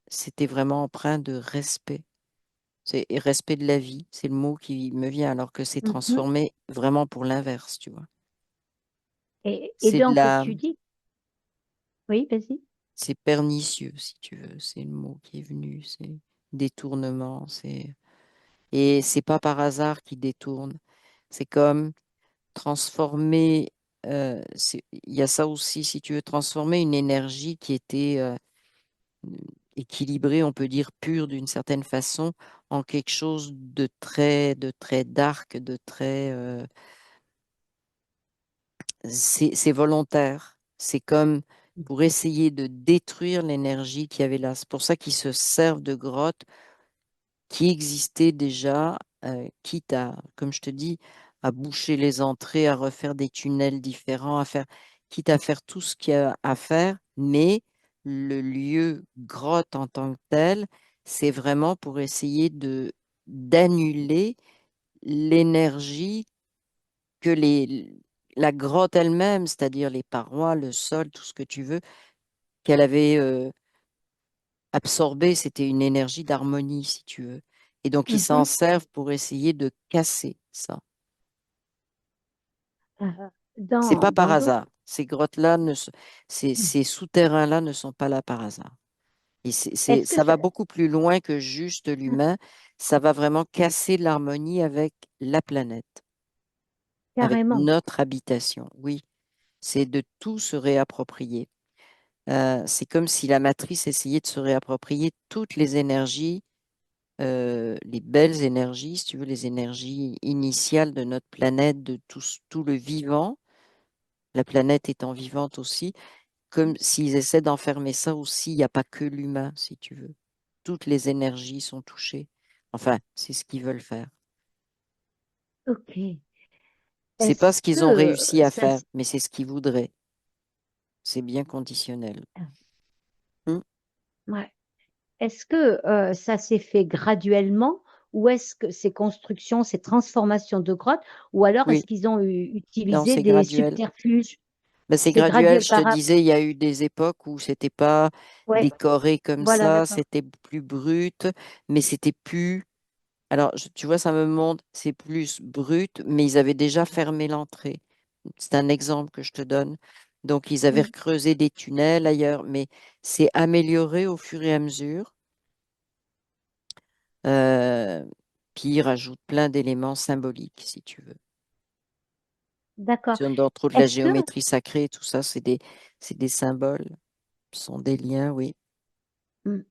c'était vraiment empreint de respect. C'est et respect de la vie, c'est le mot qui me vient, alors que c'est
mhm.
transformé vraiment pour l'inverse, tu vois.
Et
C'est de
donc,
la,
tu dis, oui, vas-y.
c'est pernicieux, si tu veux. C'est le mot qui est venu. C'est détournement. Et c'est pas par hasard qu'ils détournent. C'est comme transformer. Il y a ça aussi, si tu veux, transformer une énergie qui était équilibrée, on peut dire pure d'une certaine façon, en quelque chose de très dark, de très. C'est volontaire. C'est comme pour essayer de détruire l'énergie qu'il y avait là. C'est pour ça qu'ils se servent de grottes qui existaient déjà, quitte à, comme je te dis, à boucher les entrées, à refaire des tunnels différents, quitte à faire tout ce qu'il y a à faire, mais le lieu grotte en tant que tel, c'est vraiment pour essayer de d'annuler l'énergie que la grotte elle-même, c'est-à-dire les parois, le sol, tout ce que tu veux, qu'elle avait absorbé, c'était une énergie d'harmonie, si tu veux. Et donc, ils s'en
Mhm.
servent pour essayer de casser ça. C'est pas par
Dans d'autres,
hasard. Ces grottes-là, ces souterrains-là ne sont pas là par hasard. Et
est-ce que
ça
ça,
va beaucoup plus loin que juste l'humain. Ça va vraiment casser l'harmonie avec la planète, avec
carrément,
notre habitation. Oui, c'est de tout se réapproprier. C'est comme si la matrice essayait de se réapproprier toutes les énergies, les belles énergies, si tu veux, les énergies initiales de notre planète, de tout le vivant, la planète étant vivante aussi, comme s'ils essaient d'enfermer ça aussi. Il n'y a pas que l'humain, si tu veux. Toutes les énergies sont touchées. Enfin, c'est ce qu'ils veulent faire.
ok.
C'est pas ce
Est-ce
qu'ils ont
que
réussi à
ça,
faire, mais c'est ce qu'ils voudraient. C'est bien conditionnel. Hmm.
ouais. Est-ce que ça s'est fait graduellement ou est-ce que ces constructions, ces transformations de grottes, ou alors
Oui,
est-ce qu'ils ont
non,
utilisé
c'est
des
graduel.
subterfuges?
Ben, c'est
C'est
graduel,
graduel
je te
par...
disais, il y a eu des époques où c'était pas
Ouais,
décoré comme
voilà,
ça,
d'accord.
c'était plus brut, mais c'était plus. Alors, tu vois, ça me montre, c'est plus brut, mais ils avaient déjà fermé l'entrée. C'est un exemple que je te donne. Donc, ils avaient
Mhm.
creusé des tunnels ailleurs, mais c'est amélioré au fur et à mesure. Euh, Puis, ils rajoutent plein d'éléments symboliques, si tu veux.
D'accord.
Entre autres, la
Est-ce que,
géométrie sacrée, tout ça, c'est des symboles, ce sont des liens, oui.
hmm,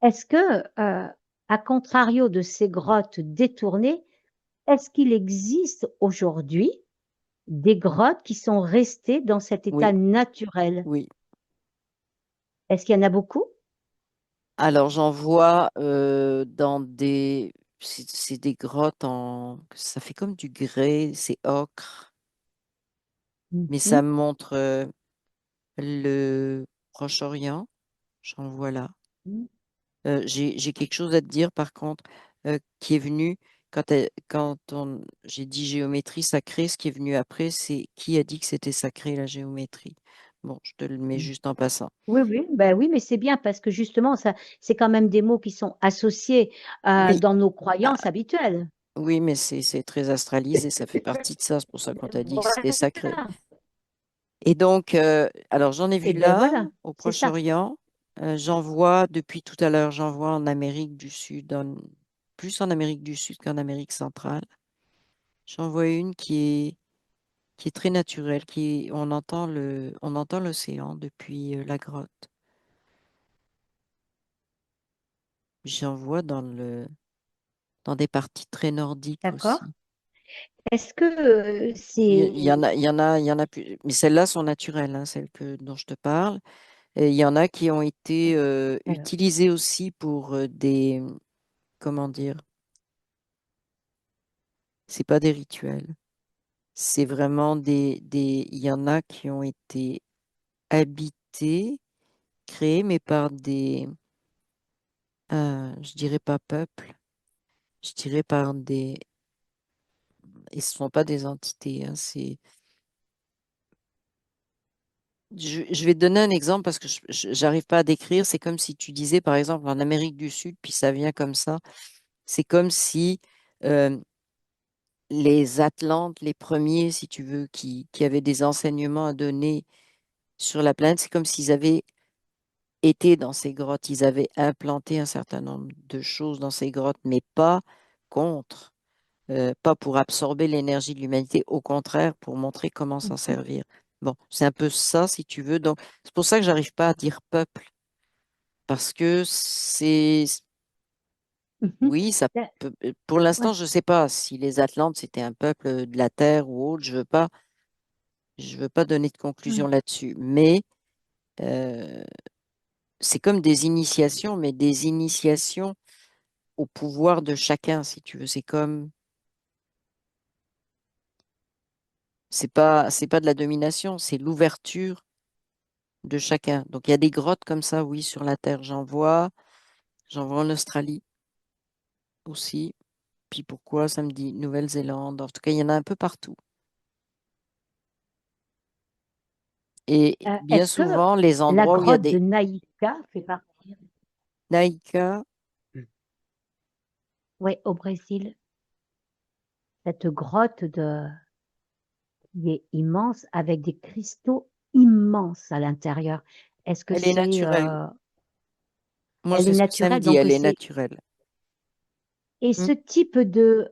est-ce que, à contrario de ces grottes détournées, est-ce qu'il existe aujourd'hui des grottes qui sont restées dans cet état
Oui,
naturel?
oui.
Est-ce qu'il y en a beaucoup?
Alors, j'en vois dans c'est des grottes ça fait comme du grès, c'est ocre, mais ça
Mhm.
me montre le Proche-Orient. J'en vois là. J'ai quelque chose à te dire, par contre, qui est venu. j'ai dit géométrie sacrée, ce qui est venu après, c'est qui a dit que c'était sacré la géométrie. Bon, je te le mets juste en passant.
Oui, oui, ben oui, mais c'est bien parce que justement, ça, c'est quand même des mots qui sont associés
Oui,
dans nos
ah,
croyances habituelles.
oui, mais c'est très astralisé, ça fait partie de ça. C'est pour ça qu'on t'a dit que c'était
Voilà.
sacré. Et donc, alors j'en ai vu
Et ben
là,
voilà,
au
c'est ça.
Proche-Orient. J'en vois depuis tout à l'heure, j'en vois en Amérique du Sud, plus en Amérique du Sud qu'en Amérique centrale. J'en vois une qui est très naturelle, on entend l'océan depuis la grotte. J'en vois dans des parties très nordiques
D'accord?
aussi.
Est-ce que
Il y en a, il y en a plus, mais celles-là sont naturelles, hein, dont je te parle. Et il y en a qui ont été
alors,
utilisées aussi pour comment dire, c'est pas des rituels, c'est vraiment il y en a qui ont été habités, créés, mais par je dirais pas peuple, je dirais par et ce sont pas des entités, hein, je vais te donner un exemple parce que j'arrive pas à décrire. C'est comme si tu disais, par exemple, en Amérique du Sud, puis ça vient comme ça. C'est comme si euh, les Atlantes, les premiers, si tu veux, qui avaient des enseignements à donner sur la planète, c'est comme s'ils avaient été dans ces grottes. Ils avaient implanté un certain nombre de choses dans ces grottes, mais pas contre, pas pour absorber l'énergie de l'humanité, au contraire, pour montrer comment s'en
mhm,
servir. Bon, c'est un peu ça, si tu veux. Donc, c'est pour ça que j'arrive pas à dire peuple. Parce que
mhm.
oui, ça
Da-
pour l'instant,
ouais,
je ne sais pas si les Atlantes, c'était un peuple de la Terre ou autre, je veux pas donner de conclusion
mm,
là-dessus, mais euh, c'est comme des initiations, mais des initiations au pouvoir de chacun, si tu veux. C'est pas de la domination, c'est l'ouverture de chacun. Donc, il y a des grottes comme ça, oui, sur la Terre. J'en vois en Australie aussi. Puis pourquoi ça me dit Nouvelle-Zélande? En tout cas, il y en a un peu partout. Et bien
est-ce que
souvent, les
la
endroits où il y a
grotte
des
de Naïka fait partie?
naïkas,
Oui, au Brésil, cette grotte qui est immense avec des cristaux immenses à l'intérieur. Est-ce que
elle est
c'est,
naturelle. Moi,
elle est
c'est ce que ça me
naturelle,
dit,
donc
elle est
c'est,
naturelle.
et
Hmm.
ce type de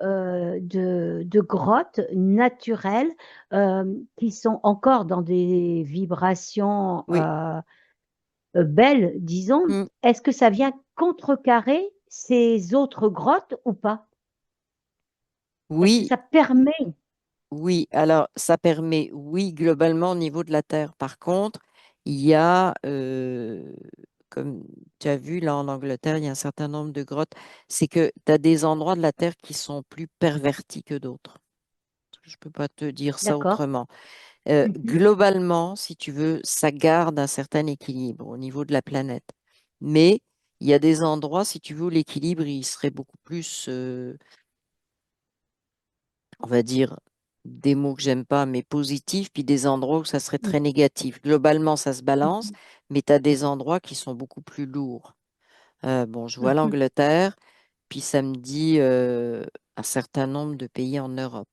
grottes naturelles qui sont encore dans des vibrations
Oui,
belles, disons,
Hmm.
est-ce que ça vient contrecarrer ces autres grottes ou pas? Est-ce que
Oui,
ça permet?
oui. Alors, ça permet, oui, globalement au niveau de la Terre. Par contre, il y a, comme tu as vu, là en Angleterre, il y a un certain nombre de grottes. C'est que tu as des endroits de la Terre qui sont plus pervertis que d'autres. Je ne peux pas te dire ça
D'accord.
autrement.
Mhm.
Globalement, si tu veux, ça garde un certain équilibre au niveau de la planète. Mais il y a des endroits, si tu veux, où l'équilibre, il serait beaucoup plus, on va dire, des mots que j'aime pas, mais positifs, puis des endroits où ça serait très négatif. Globalement, ça se balance,
Mhm.
mais tu as des endroits qui sont beaucoup plus lourds. Bon, je vois
Mhm.
l'Angleterre, puis ça me dit un certain nombre de pays en Europe.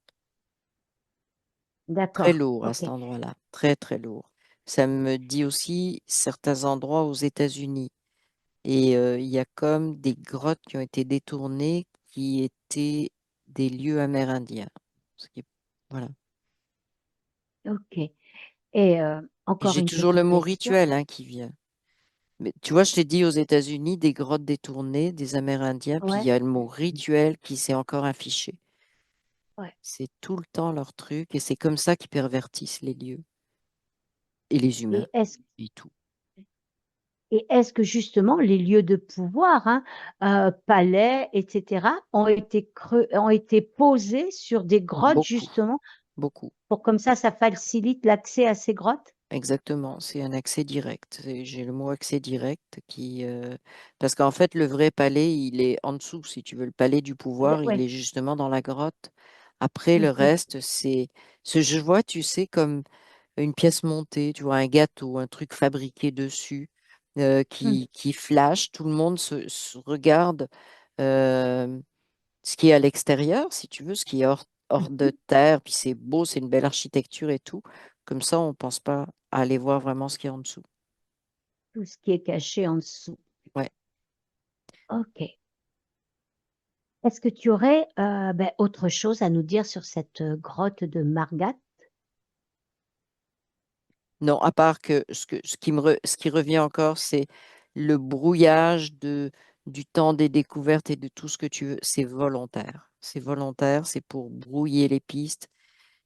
Très
D'accord.
lourd à
OK.
cet endroit-là, très très lourd. Ça me dit aussi certains endroits aux États-Unis. Et il y a comme des grottes qui ont été détournées qui étaient des lieux amérindiens. Ce qui est- Voilà.
OK. Et
Et
encore
j'ai
une
toujours le
petite
mot
question.
rituel hein, qui vient. Mais tu vois, je t'ai dit aux États-Unis, des grottes détournées, des Amérindiens, puis il
Ouais.
y a le mot rituel qui s'est encore affiché.
Ouais.
C'est tout le temps leur truc et c'est comme ça qu'ils pervertissent les lieux et les humains
Et est-ce
et tout.
et est-ce que justement les lieux de pouvoir, hein, palais, etc., ont été posés sur des grottes
Beaucoup,
justement
beaucoup.
pour comme ça facilite l'accès à ces grottes?
exactement, c'est un accès direct. J'ai le mot accès direct parce qu'en fait, le vrai palais, il est en dessous, si tu veux. Le palais du pouvoir, il
Ouais.
est justement dans la grotte. Après, le
Mhm,
reste, je vois, tu sais, comme une pièce montée, tu vois, un gâteau, un truc fabriqué dessus,
mhm,
qui flash. Tout le monde se regarde euh, ce qui est à l'extérieur, si tu veux, ce qui est hors de
mhm.
terre, puis c'est beau, c'est une belle architecture et tout. Comme ça, on ne pense pas à aller voir vraiment ce qu'il y a en dessous.
Tout ce qui est caché en dessous.
Ouais.
OK. Est-ce que tu aurais autre chose à nous dire sur cette grotte de Margat?
Non, à part que ce qui revient encore, c'est le brouillage du temps des découvertes et de tout ce que tu veux. C'est volontaire. C'est volontaire, c'est pour brouiller les pistes,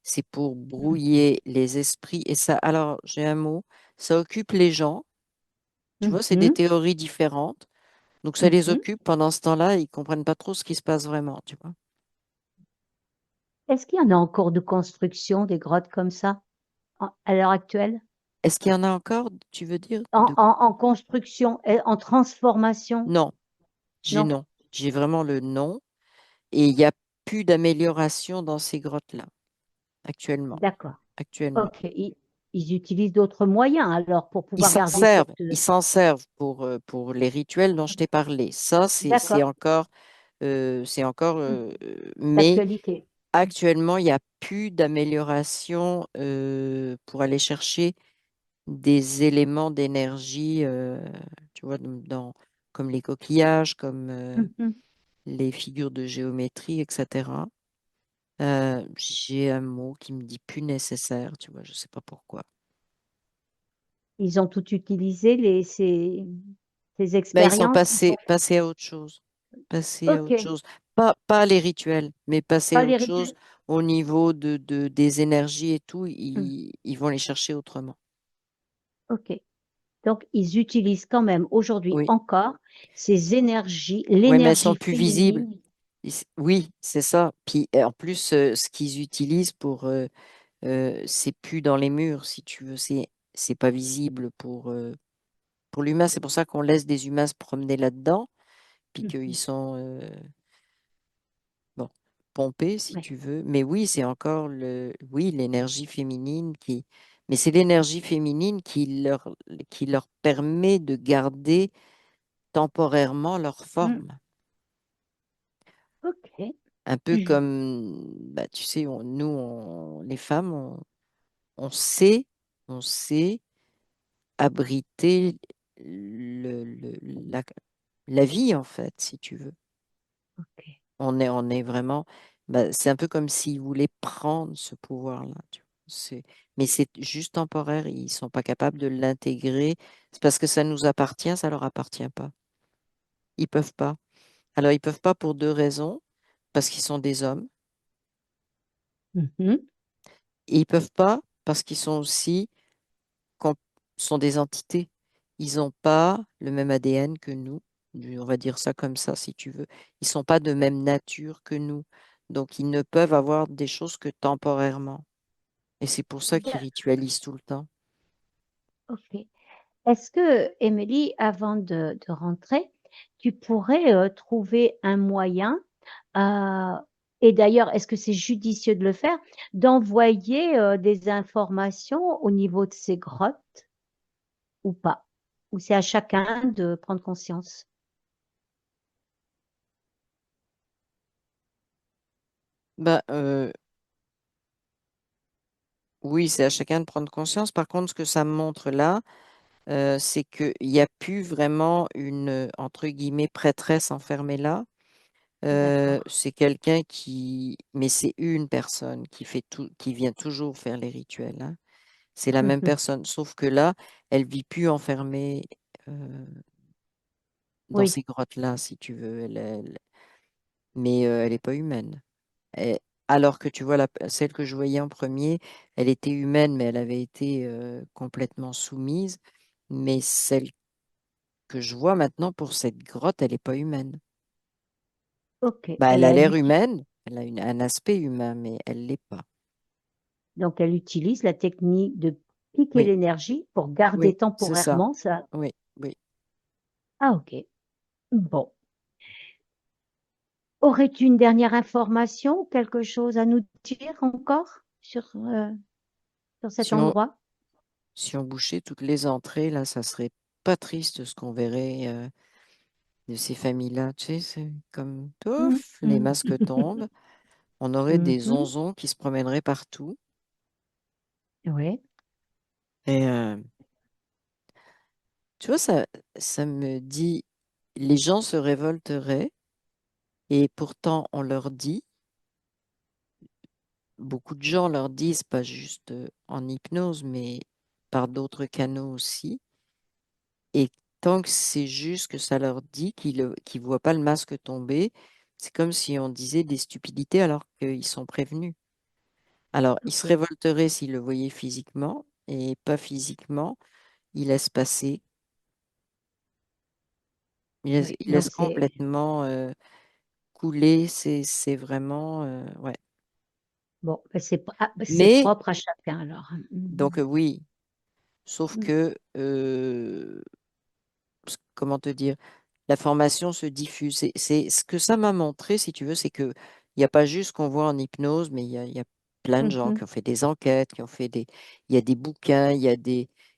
c'est pour
Mhm,
brouiller les esprits. Et ça, alors, j'ai un mot, ça occupe les gens. Tu vois, c'est des
mhm,
théories différentes. Donc, ça les
mhm.
occupe. Pendant ce temps-là, ils comprennent pas trop ce qui se passe vraiment, tu vois.
Est-ce qu'il y en a encore de construction des grottes comme ça à l'heure actuelle?
Est-ce qu'il y en a encore, tu veux dire,
En construction, en transformation?
Non,
Non?
non. J'ai vraiment le non. Et il n'y a plus d'amélioration dans ces grottes-là, actuellement.
D'accord.
Actuellement.
OK. Ils utilisent d'autres moyens alors pour pouvoir garder cette...
Ils s'en servent pour les rituels dont je t'ai parlé. Ça,
D'accord.
c'est encore, mais
D'actualité.
actuellement, il n'y a plus d'amélioration pour aller chercher des éléments d'énergie, tu vois, comme les coquillages, comme
Mhm.
les figures de géométrie, etc. J'ai un mot qui me dit plus nécessaire, tu vois, je sais pas pourquoi.
Ils ont tout utilisé, ces
Ben, ils sont
expériences.
passés à autre chose. Passés à autre
OK.
chose. Pas les rituels, mais passés
Pas
à
les
autre chose
rituels.
au niveau des énergies et tout,
Hmm.
ils vont les chercher autrement.
OK. Donc, ils utilisent quand même aujourd'hui
Oui,
encore ces énergies,
oui, mais elles sont
l'énergie
plus visibles.
féminine.
Oui, c'est ça. Puis en plus, ce qu'ils utilisent c'est plus dans les murs, si tu veux. C'est pas visible pour l'humain. C'est pour ça qu'on laisse des humains se promener là-dedans, puis qu'ils
Mhm.
sont bon, pompés, si
Ouais.
tu veux. Mais oui, c'est encore oui, l'énergie féminine mais c'est l'énergie féminine qui leur permet de garder temporairement leur
Hmm.
forme.
OK.
Un peu comme, bah, tu sais, les femmes, on sait, on sait abriter le, le- la, la vie, en fait, si tu veux.
OK.
On est vraiment, bah, c'est un peu comme s'ils voulaient prendre ce pouvoir-là, tu vois. Mais c'est juste temporaire, ils sont pas capables de l'intégrer. C'est parce que ça nous appartient, ça leur appartient pas. Ils peuvent pas. Alors, ils peuvent pas pour deux raisons, parce qu'ils sont des hommes,
Mhm.
et ils peuvent pas parce qu'ils sont aussi, com- sont des entités. Ils n'ont pas le même ADN que nous. On va dire ça comme ça, si tu veux. Ils sont pas de même nature que nous. Donc, ils ne peuvent avoir des choses que temporairement. Et c'est pour ça qu'ils
Bien.
ritualisent tout le temps.
OK. Est-ce que, Émilie, avant de rentrer, tu pourrais trouver un moyen, euh, et d'ailleurs, est-ce que c'est judicieux de le faire, d'envoyer des informations au niveau de ces grottes ou pas? Ou c'est à chacun de prendre conscience?
Bah, oui, c'est à chacun de prendre conscience. Par contre, ce que ça me montre là, c'est qu'il n'y a plus vraiment entre guillemets, prêtresse enfermée là.
D'accord.
C'est quelqu'un mais c'est une personne qui fait tout, qui vient toujours faire les rituels, hein. C'est la même
Mhm.
personne, sauf que là, elle vit plus enfermée dans
Oui,
ces grottes-là, si tu veux. Mais elle n'est pas humaine. Et- alors que tu vois, celle que je voyais en premier, elle était humaine, mais elle avait été complètement soumise. Mais celle que je vois maintenant pour cette grotte, elle n'est pas humaine.
ok.
Bah, elle a l'air humaine, elle a un aspect humain, mais elle l'est pas.
Donc, elle utilise la technique de piquer
Oui,
l'énergie pour garder
oui, c'est ça.
temporairement ça.
Oui, oui.
Ah, ok. Bon. Aurais-tu une dernière information ou quelque chose à nous dire encore sur cet
Si on,
endroit?
si on bouchait toutes les entrées, là, ça serait pas triste ce qu'on verrait de ces familles-là. Tu sais, c'est comme,
Mhm.
pouf, les masques tombent. On aurait des
Mhm.
onzons qui se promèneraient partout.
Oui,
Et tu vois, ça me dit, les gens se révolteraient et pourtant on leur dit, beaucoup de gens leur disent, pas juste en hypnose, mais par d'autres canaux aussi. Et tant que c'est juste que ça leur dit qu'ils voient pas le masque tomber, c'est comme si on disait des stupidités alors qu'ils sont prévenus. Alors, ils se
ok.
révolteraient s'ils le voyaient physiquement et pas physiquement, ils laissent passer.
Oui,
Ils
donc
laissent
c'est
complètement couler. C'est vraiment, ouais.
bon, ben c'est
Mais,
propre à chacun alors.
donc
Mhm.
oui, sauf
Mhm.
que, comment te dire, la formation se diffuse. C'est ce que ça m'a montré, si tu veux, c'est que il n'y a pas juste ce qu'on voit en hypnose, mais il y a plein de gens qui
Mhm.
ont fait des enquêtes, qui ont fait il y a des bouquins, il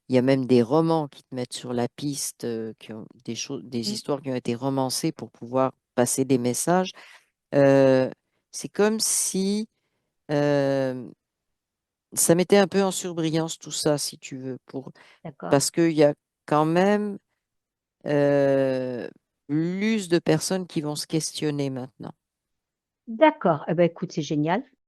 y a même des romans qui te mettent sur la piste, qui ont des choses, des
Mhm.
histoires qui ont été romancées pour pouvoir passer des messages. Euh, c'est comme si euh, ça mettait un peu en surbrillance tout ça, si tu veux,
D'accord.
parce qu'il y a quand même euh, plus de personnes qui vont se questionner maintenant.
D'accord. Eh ben, écoute, c'est génial.